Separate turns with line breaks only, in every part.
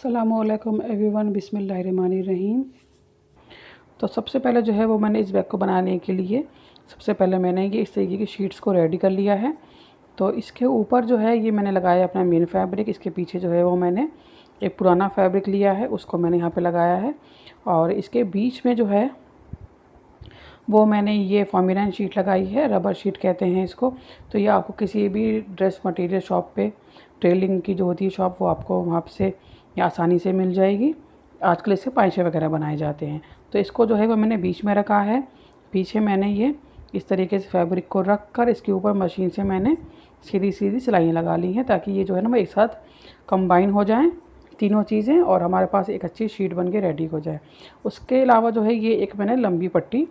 अस्सलामुअलैकुम एवरीवन, बिस्मिल्लाहिर्रहमानिर्रहीम। तो सबसे पहले जो है वो मैंने इस बैग को बनाने के लिए सबसे पहले मैंने ये इस तरीके की शीट्स को रेडी कर लिया है। तो इसके ऊपर जो है ये मैंने लगाया अपना मेन फैब्रिक। इसके पीछे जो है वो मैंने एक पुराना फैब्रिक लिया है, उसको मैंने यहाँ पे लगाया है। और इसके बीच में जो है वो मैंने ये फॉर्मिलाइन शीट लगाई है, रबर शीट कहते हैं इसको। तो ये आपको किसी भी ड्रेस मटेरियल शॉप पे, टेलरिंग की जो होती है शॉप, वो आपको वहाँ से ये आसानी से मिल जाएगी। आजकल इससे पाइचे वगैरह बनाए जाते हैं। तो इसको जो है वो मैंने बीच में रखा है। पीछे मैंने ये इस तरीके से फैब्रिक को रख कर इसके ऊपर मशीन से मैंने सीधी सीधी सिलाइयाँ लगा ली हैं, ताकि ये जो है ना वो एक साथ कंबाइन हो जाएं तीनों चीज़ें और हमारे पास एक अच्छी शीट बन के रेडी हो जाए। उसके अलावा जो है ये एक मैंने लंबी पट्टी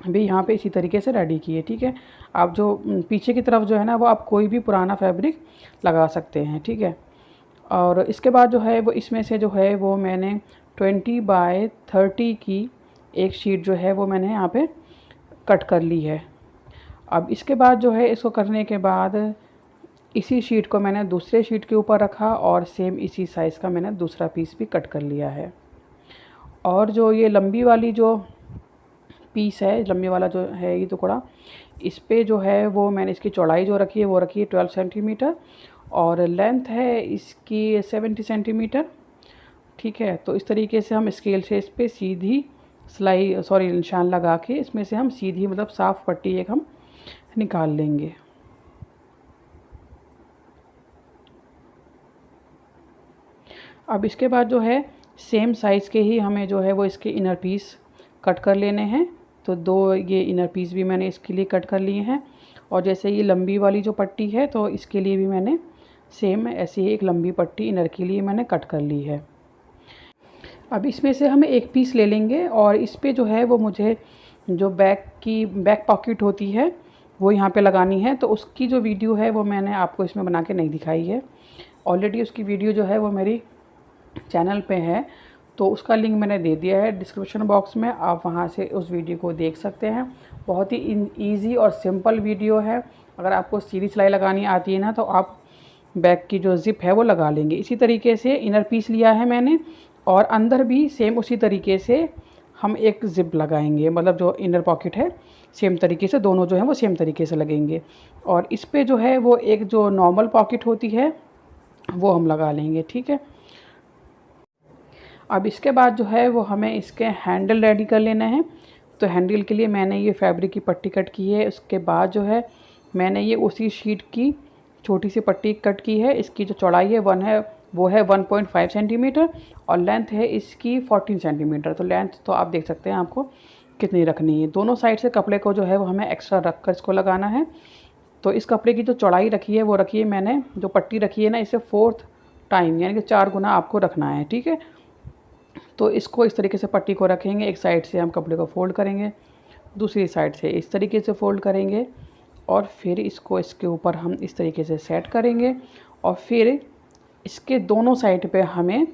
भी यहाँ पे इसी तरीके से रेडी की है। ठीक है, आप जो पीछे की तरफ जो है ना वो आप कोई भी पुराना फैब्रिक लगा सकते हैं। ठीक है, और इसके बाद जो है वो इसमें से जो है वो मैंने 20 बाय 30 की एक शीट जो है वो मैंने यहाँ पे कट कर ली है। अब इसके बाद जो है इसको करने के बाद इसी शीट को मैंने दूसरे शीट के ऊपर रखा और सेम इसी साइज़ का मैंने दूसरा पीस भी कट कर लिया है। और जो ये लंबी वाली जो पीस है, लंबी वाला जो है ये टुकड़ा, इस पे जो है वो मैंने इसकी चौड़ाई जो रखी है वो रखी है 12 सेंटीमीटर और लेंथ है इसकी 70 सेंटीमीटर। ठीक है, तो इस तरीके से हम स्केल से इस पर सीधी निशान लगा के इसमें से हम सीधी मतलब साफ़ पट्टी एक हम निकाल लेंगे। अब इसके बाद जो है सेम साइज़ के ही हमें जो है वो इसके इनर पीस कट कर लेने हैं। तो दो ये इनर पीस भी मैंने इसके लिए कट कर लिए हैं। और जैसे ये लंबी वाली जो पट्टी है तो इसके लिए भी मैंने सेम ऐसी ही एक लंबी पट्टी इनर के लिए मैंने कट कर ली है। अब इसमें से हम एक पीस ले लेंगे और इस पे जो है वो मुझे जो बैक पॉकेट होती है वो यहाँ पे लगानी है। तो उसकी जो वीडियो है वो मैंने आपको इसमें बना के नहीं दिखाई है। ऑलरेडी उसकी वीडियो जो है वो मेरी चैनल पे है, तो उसका लिंक मैंने दे दिया है डिस्क्रिप्शन बॉक्स में, आप वहाँ से उस वीडियो को देख सकते हैं। बहुत ही ईजी और सिंपल वीडियो है। अगर आपको सीधी सिलाई लगानी आती है ना तो आप बैक की जो ज़िप है वो लगा लेंगे। इसी तरीके से इनर पीस लिया है मैंने और अंदर भी सेम उसी तरीके से हम एक ज़िप लगाएंगे, मतलब जो इनर पॉकेट है सेम तरीके से दोनों जो हैं वो सेम तरीके से लगेंगे। और इस पे जो है वो एक जो नॉर्मल पॉकेट होती है वो हम लगा लेंगे। ठीक है, अब इसके बाद जो है वो हमें इसके हैंडल रेडी कर लेना है। तो हैंडल के लिए मैंने ये फैब्रिक की पट्टी कट की है। उसके बाद जो है मैंने ये उसी शीट की छोटी सी पट्टी कट की है। इसकी जो चौड़ाई है वो है 1.5 सेंटीमीटर और लेंथ है इसकी 14 सेंटीमीटर। तो लेंथ तो आप देख सकते हैं आपको कितनी रखनी है। दोनों साइड से कपड़े को जो है वो हमें एक्स्ट्रा रख कर इसको लगाना है। तो इस कपड़े की जो चौड़ाई रखी है वो रखी है मैंने, जो पट्टी रखी है ना, इसे 4th टाइम यानी कि 4 गुना आपको रखना है। ठीक है, तो इसको इस तरीके से पट्टी को रखेंगे। एक साइड से हम कपड़े को फ़ोल्ड करेंगे, दूसरी साइड से इस तरीके से फ़ोल्ड करेंगे और फिर इसको इसके ऊपर हम इस तरीके से सेट करेंगे। और फिर इसके दोनों साइड पे हमें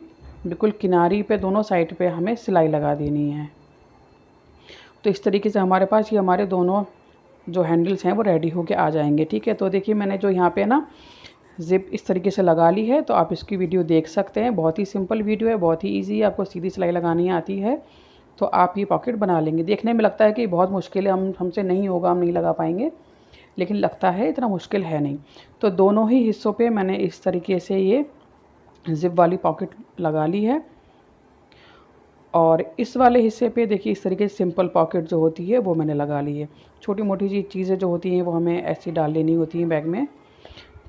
बिल्कुल किनारी पे दोनों साइड पे हमें सिलाई लगा देनी है। तो इस तरीके से हमारे पास ये हमारे दोनों जो हैंडल्स हैं वो रेडी होके आ जाएंगे। ठीक है, तो देखिए मैंने जो यहाँ पे ना ज़िप इस तरीके से लगा ली है। तो आप इसकी वीडियो देख सकते हैं, बहुत ही सिंपल वीडियो है, बहुत ही ईजी है। आपको सीधी सिलाई लगानी आती है तो आप ये पॉकेट बना लेंगे। देखने में लगता है कि बहुत मुश्किल है, हमसे नहीं होगा, हम नहीं लगा पाएंगे, लेकिन लगता है इतना मुश्किल है नहीं। तो दोनों ही हिस्सों पे मैंने इस तरीके से ये ज़िप वाली पॉकेट लगा ली है। और इस वाले हिस्से पे देखिए इस तरीके से सिंपल पॉकेट जो होती है वो मैंने लगा ली है। छोटी मोटी चीज़ें जो होती हैं वो हमें ऐसी डाल लेनी होती हैं बैग में।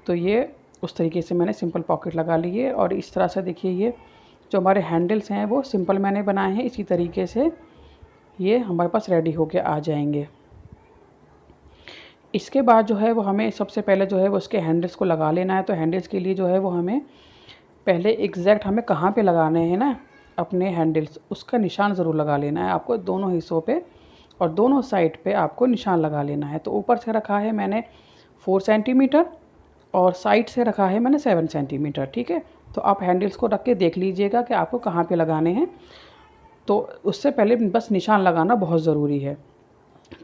तो ये उस तरीके से मैंने सिंपल पॉकेट लगा ली है। और इस तरह से देखिए ये जो हमारे हैंडल्स हैं वो सिंपल मैंने बनाए हैं। इसी तरीके से ये हमारे पास रेडी होके आ जाएंगे। इसके बाद जो है वो हमें सबसे पहले जो है वो उसके हैंडल्स को लगा लेना है। तो हैंडल्स के लिए जो है वो हमें पहले एग्जैक्ट हमें कहाँ पे लगाने हैं ना अपने हैंडल्स, उसका निशान ज़रूर लगा लेना है आपको दोनों हिस्सों पे और दोनों साइड पे आपको निशान लगा लेना है। तो ऊपर से रखा है मैंने 4 सेंटीमीटर और साइड से रखा है मैंने 7 सेंटीमीटर। ठीक है, तो आप हैंडल्स को रख के देख लीजिएगा कि आपको कहाँ पे लगाने हैं। तो उससे पहले बस निशान लगाना बहुत ज़रूरी है,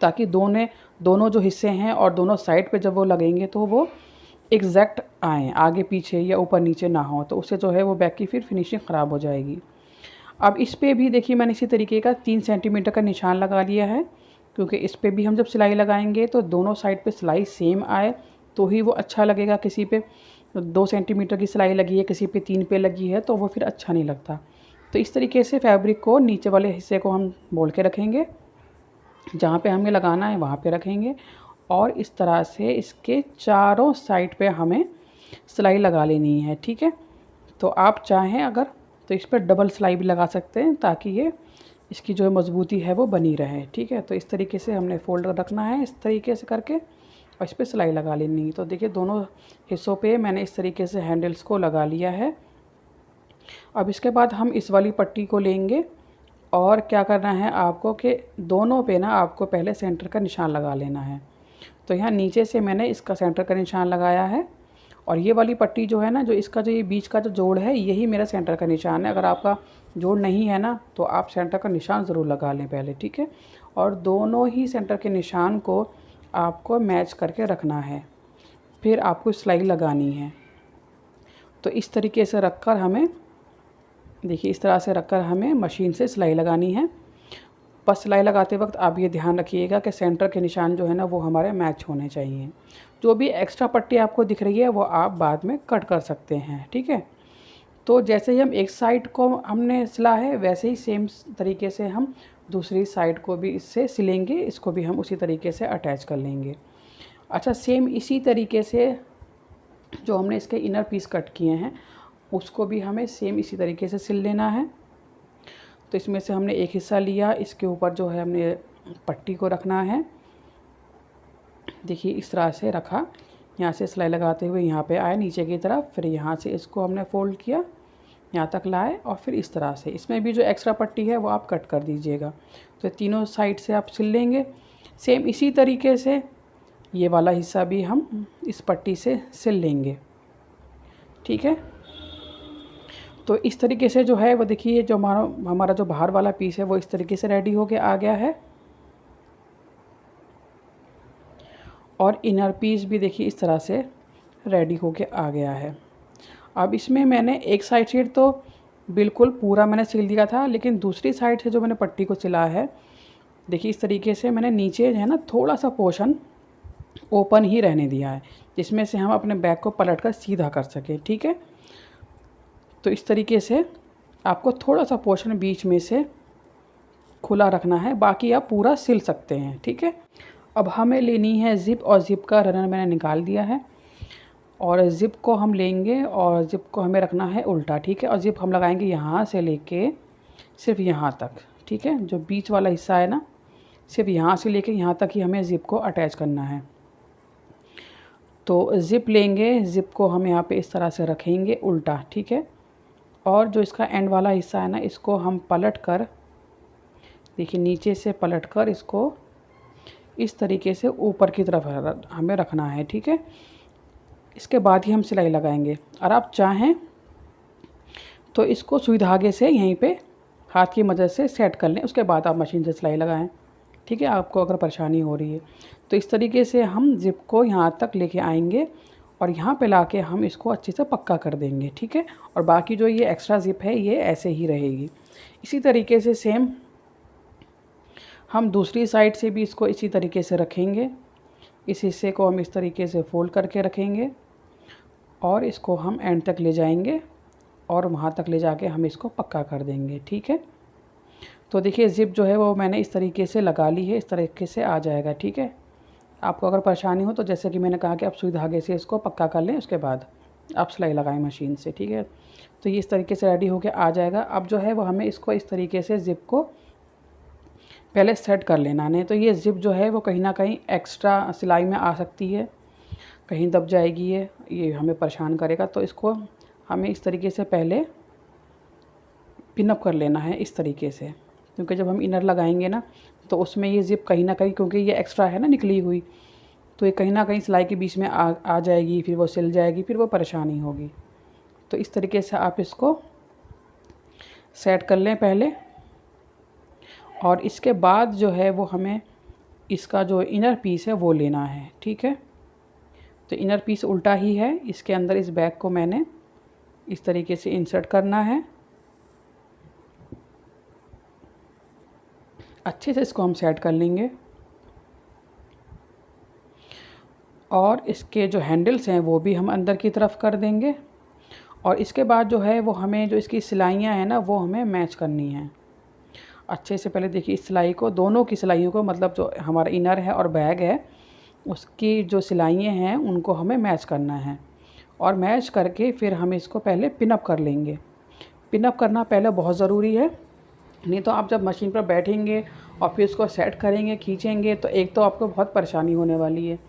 ताकि दोनों जो हिस्से हैं और दोनों साइड पे जब वो लगेंगे तो वो एग्जैक्ट आएँ, आगे पीछे या ऊपर नीचे ना हो, तो उससे जो है वो बैग की फिर फिनिशिंग ख़राब हो जाएगी। अब इस पे भी देखिए मैंने इसी तरीके का 3 सेंटीमीटर का निशान लगा लिया है, क्योंकि इस पे भी हम जब सिलाई लगाएंगे तो दोनों साइड पे सिलाई सेम आए तो ही वो अच्छा लगेगा। किसी पे 2 सेंटीमीटर की सिलाई लगी है, किसी पे 3 पे लगी है, तो वो फिर अच्छा नहीं लगता। तो इस तरीके से फैब्रिक को नीचे वाले हिस्से को हम मोड़ के रखेंगे, जहाँ पे हमें लगाना है वहाँ पे रखेंगे, और इस तरह से इसके चारों साइड पे हमें सिलाई लगा लेनी है। ठीक है, तो आप चाहें अगर तो इस पर डबल सिलाई भी लगा सकते हैं, ताकि ये इसकी जो मज़बूती है वो बनी रहे। ठीक है, तो इस तरीके से हमने फोल्ड रखना है इस तरीके से करके, और इस पर सिलाई लगा लेनी है। तो देखिए दोनों हिस्सों पे मैंने इस तरीके से हैंडल्स को लगा लिया है। अब इसके बाद हम इस वाली पट्टी को लेंगे, और क्या करना है आपको कि दोनों पे ना आपको पहले सेंटर का निशान लगा लेना है। तो यहाँ नीचे से मैंने इसका सेंटर का निशान लगाया है, और ये वाली पट्टी जो है ना, जो इसका जो ये बीच का जो जोड़ है, यही मेरा सेंटर का निशान है। अगर आपका जोड़ नहीं है ना, तो आप सेंटर का निशान ज़रूर लगा लें पहले। ठीक है, और दोनों ही सेंटर के निशान को आपको मैच करके रखना है, फिर आपको सिलाई लगानी है। तो इस तरीके से रखकर हमें, देखिए इस तरह से रखकर हमें मशीन से सिलाई लगानी है। बस सिलाई लगाते वक्त आप ये ध्यान रखिएगा कि सेंटर के निशान जो है ना वो हमारे मैच होने चाहिए। जो भी एक्स्ट्रा पट्टी आपको दिख रही है वो आप बाद में कट कर सकते हैं। ठीक है, तो जैसे ही हम एक साइड को हमने सिला है, वैसे ही सेम तरीके से हम दूसरी साइड को भी इससे सिलेंगे, इसको भी हम उसी तरीके से अटैच कर लेंगे। अच्छा, सेम इसी तरीके से जो हमने इसके इनर पीस कट किए हैं, उसको भी हमें सेम इसी तरीके से सिल लेना है। तो इसमें से हमने एक हिस्सा लिया, इसके ऊपर जो है हमने पट्टी को रखना है। देखिए इस तरह से रखा, यहाँ से सिलाई लगाते हुए यहाँ पे आए नीचे की तरफ, फिर यहाँ से इसको हमने फ़ोल्ड किया, यहाँ तक लाए, और फिर इस तरह से इसमें भी जो एक्स्ट्रा पट्टी है वो आप कट कर दीजिएगा। तो तीनों साइड से आप सिल लेंगे। सेम इसी तरीके से ये वाला हिस्सा भी हम इस पट्टी से सिल लेंगे। ठीक है, तो इस तरीके से जो है वो देखिए जो हमारा जो बाहर वाला पीस है वो इस तरीके से रेडी होके आ गया है, और इनर पीस भी देखिए इस तरह से रेडी होके आ गया है। अब इसमें मैंने एक साइड से तो बिल्कुल पूरा मैंने सिल दिया था, लेकिन दूसरी साइड से जो मैंने पट्टी को सिला है, देखिए इस तरीके से मैंने नीचे जो है ना थोड़ा सा पोर्शन ओपन ही रहने दिया है, जिसमें से हम अपने बैग को पलट कर सीधा कर सकें। ठीक है, तो इस तरीके से आपको थोड़ा सा पोर्शन बीच में से खुला रखना है, बाकी आप पूरा सिल सकते हैं। ठीक है, अब हमें लेनी है ज़िप, और ज़िप का रनर मैंने निकाल दिया है, और ज़िप को हम लेंगे और ज़िप को हमें रखना है उल्टा। ठीक है, और ज़िप हम लगाएंगे यहाँ से लेके सिर्फ यहाँ तक। ठीक है, जो बीच वाला हिस्सा है ना, सिर्फ यहाँ से लेके यहाँ तक ही हमें ज़िप को अटैच करना है। तो ज़िप लेंगे, ज़िप को हम यहाँ पे इस तरह से रखेंगे उल्टा। ठीक है, और जो इसका एंड वाला हिस्सा है ना, इसको हम पलट कर, देखिए नीचे से पलट कर इसको इस तरीके से ऊपर की तरफ हमें रखना है। ठीक है, इसके बाद ही हम सिलाई लगाएंगे। और आप चाहें तो इसको सुई धागे से यहीं पे हाथ की मदद से सेट कर लें, उसके बाद आप मशीन से सिलाई लगाएं। ठीक है, आपको अगर परेशानी हो रही है तो इस तरीके से हम ज़िप को यहाँ तक लेके आएंगे, और यहाँ पे लाके हम इसको अच्छे से पक्का कर देंगे। ठीक है, और बाकी जो ये एक्स्ट्रा ज़िप है ये ऐसे ही रहेगी। इसी तरीके से सेम हम दूसरी साइड से भी इसको इसी तरीके से रखेंगे। इस हिस्से को हम इस तरीके से फोल्ड करके रखेंगे, और इसको हम एंड तक ले जाएंगे, और वहाँ तक ले जाके हम इसको पक्का कर देंगे। ठीक है, तो देखिए ज़िप जो है वो मैंने इस तरीके से लगा ली है, इस तरीके से आ जाएगा। ठीक है, आपको अगर परेशानी हो तो जैसे कि मैंने कहा कि आप सुई धागे से इसको पक्का कर लें, उसके बाद आप सिलाई लगाएं मशीन से। ठीक है, तो ये इस तरीके से रेडी होके आ जाएगा। अब जो है वो हमें इसको इस तरीके से ज़िप को पहले सेट कर लेना, नहीं तो ये ज़िप जो है वो कहीं ना कहीं एक्स्ट्रा सिलाई में आ सकती है, कहीं दब जाएगी, ये हमें परेशान करेगा। तो इसको हमें इस तरीके से पहले पिनअप कर लेना है इस तरीके से, क्योंकि जब हम इनर लगाएंगे ना तो उसमें ये ज़िप कहीं ना कहीं, क्योंकि ये एक्स्ट्रा है ना निकली हुई, तो ये कहीं ना कहीं सिलाई के बीच में आ जाएगी, फिर वो सिल जाएगी, फिर वो परेशानी होगी। तो इस तरीके से आप इसको सेट कर लें पहले, और इसके बाद जो है वो हमें इसका जो इनर पीस है वो लेना है। ठीक है, तो इनर पीस उल्टा ही है। इसके अंदर इस बैग को मैंने इस तरीके से इंसर्ट करना है। अच्छे से इसको हम सेट कर लेंगे और इसके जो हैंडल्स हैं वो भी हम अंदर की तरफ कर देंगे। और इसके बाद जो है वो हमें जो इसकी सिलाइयाँ हैं ना वो हमें मैच करनी हैं अच्छे से। पहले देखिए इस सिलाई को, दोनों की सिलाइयों को, मतलब जो हमारा इनर है और बैग है उसकी जो सिलाइयाँ हैं उनको हमें मैच करना है। और मैच करके फिर हम इसको पहले पिनअप कर लेंगे। पिनअप करना पहले बहुत ज़रूरी है, नहीं तो आप जब मशीन पर बैठेंगे और फिर उसको सेट करेंगे, खींचेंगे, तो एक तो आपको बहुत परेशानी होने वाली है,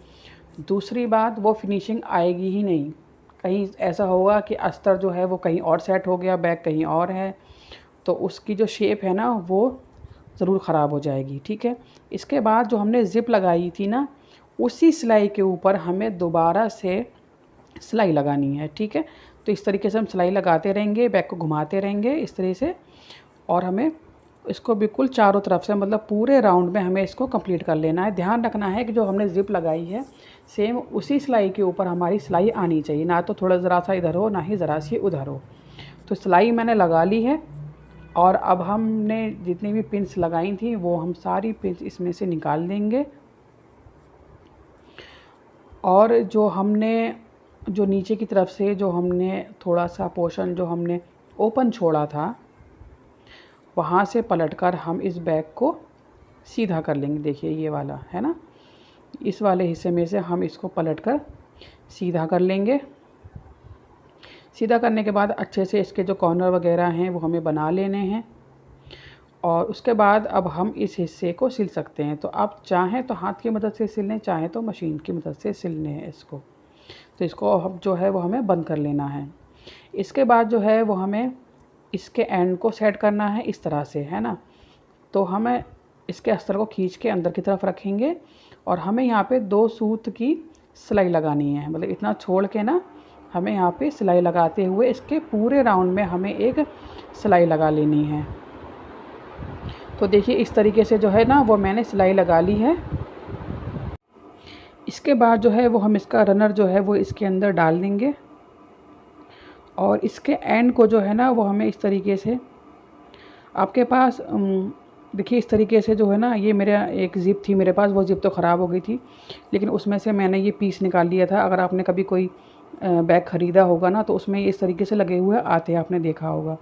दूसरी बात वो फिनिशिंग आएगी ही नहीं। कहीं ऐसा होगा कि अस्तर जो है वो कहीं और सेट हो गया, बैग कहीं और है, तो उसकी जो शेप है ना वो ज़रूर ख़राब हो जाएगी। ठीक है, इसके बाद जो हमने ज़िप लगाई थी ना उसी सिलाई के ऊपर हमें दोबारा से सिलाई लगानी है। ठीक है, तो इस तरीके से हम सिलाई लगाते रहेंगे, बैग को घुमाते रहेंगे इस तरह से, और हमें इसको बिल्कुल चारों तरफ से, मतलब पूरे राउंड में हमें इसको कंप्लीट कर लेना है। ध्यान रखना है कि जो हमने ज़िप लगाई है सेम उसी सिलाई के ऊपर हमारी सिलाई आनी चाहिए, ना तो थोड़ा ज़रा सा इधर हो ना ही ज़रा सी उधर हो। तो सिलाई मैंने लगा ली है और अब हमने जितनी भी पिन्स लगाई थी वो हम सारी पिन्स इसमें से निकाल देंगे। और जो हमने जो नीचे की तरफ से जो हमने थोड़ा सा पोर्शन जो हमने ओपन छोड़ा था वहाँ से पलटकर हम इस बैग को सीधा कर लेंगे। देखिए ये वाला है ना, इस वाले हिस्से में से हम इसको पलटकर सीधा कर लेंगे। सीधा करने के बाद अच्छे से इसके जो कॉर्नर वगैरह हैं वो हमें बना लेने हैं और उसके बाद अब हम इस हिस्से को सिल सकते हैं। तो आप चाहें तो हाथ की मदद से सिल लें, चाहें तो मशीन की मदद से सिलने हैं इसको। तो इसको अब जो है वो हमें बंद कर लेना है। इसके बाद जो है वो हमें इसके एंड को सेट करना है इस तरह से, है ना। तो हमें इसके अस्तर को खींच के अंदर की तरफ रखेंगे और हमें यहाँ पे 2 सूत की सिलाई लगानी है, मतलब इतना छोड़ के ना हमें यहाँ पे सिलाई लगाते हुए इसके पूरे राउंड में हमें एक सिलाई लगा लेनी है। तो देखिए इस तरीके से जो है ना वो मैंने सिलाई लगा ली है। इसके बाद जो है वो हम इसका रनर जो है वो इसके अंदर डाल देंगे और इसके एंड को जो है ना वो हमें इस तरीके से, आपके पास देखिए इस तरीके से जो है ना, ये मेरा एक ज़िप थी मेरे पास, वो ज़िप तो ख़राब हो गई थी लेकिन उसमें से मैंने ये पीस निकाल लिया था। अगर आपने कभी कोई बैग ख़रीदा होगा ना तो उसमें इस तरीके से लगे हुए आते हैं, आपने देखा होगा।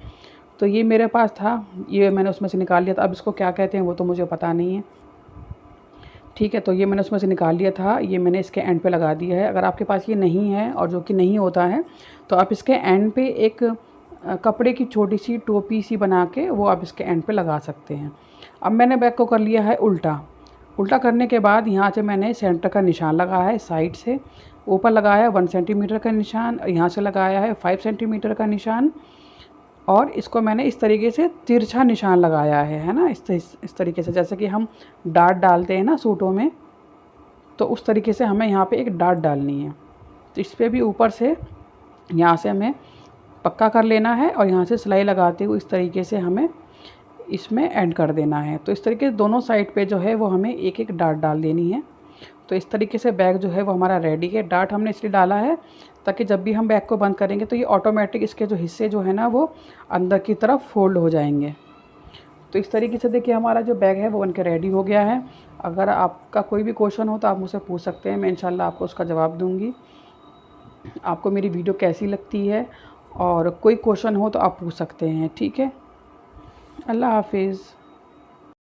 तो ये मेरे पास था, ये मैंने उसमें से निकाल लिया था। अब इसको क्या कहते हैं वो तो मुझे पता नहीं है। ठीक है, तो ये मैंने उसमें से निकाल लिया था, ये मैंने इसके एंड पे लगा दिया है। अगर आपके पास ये नहीं है और जो कि नहीं होता है तो आप इसके एंड पे एक कपड़े की छोटी सी टोपी सी बना के वो आप इसके एंड पे लगा सकते हैं। अब मैंने बैग को कर लिया है उल्टा। उल्टा करने के बाद यहाँ से मैंने सेंटर का निशान लगाया है, साइड से ऊपर लगाया है 1 सेंटीमीटर का निशान, यहाँ से लगाया है 5 सेंटीमीटर का निशान और इसको मैंने इस तरीके से तिरछा निशान लगाया है ना। इस तरीके से जैसे कि हम डाट डालते हैं ना सूटों में, तो उस तरीके से हमें यहाँ पे एक डाट डालनी है। तो इस पर भी ऊपर से यहाँ से हमें पक्का कर लेना है और यहाँ से सिलाई लगाते हुए इस तरीके से हमें इसमें एंड कर देना है। तो इस तरीके से दोनों साइड पे जो है वो हमें एक एक डाट डाल देनी है। तो इस तरीके से बैग जो है वो हमारा रेडी है। डाट हमने इसलिए डाला है ताकि जब भी हम बैग को बंद करेंगे तो ये ऑटोमेटिक इसके जो हिस्से जो है ना वो अंदर की तरफ फोल्ड हो जाएंगे। तो इस तरीके से देखिए हमारा जो बैग है वो बनकर रेडी हो गया है। अगर आपका कोई भी क्वेश्चन हो तो आप मुझसे पूछ सकते हैं, मैं इंशाल्लाह आपको उसका जवाब दूँगी। आपको मेरी वीडियो कैसी लगती है और कोई क्वेश्चन हो तो आप पूछ सकते हैं। ठीक है, अल्लाह हाफिज़।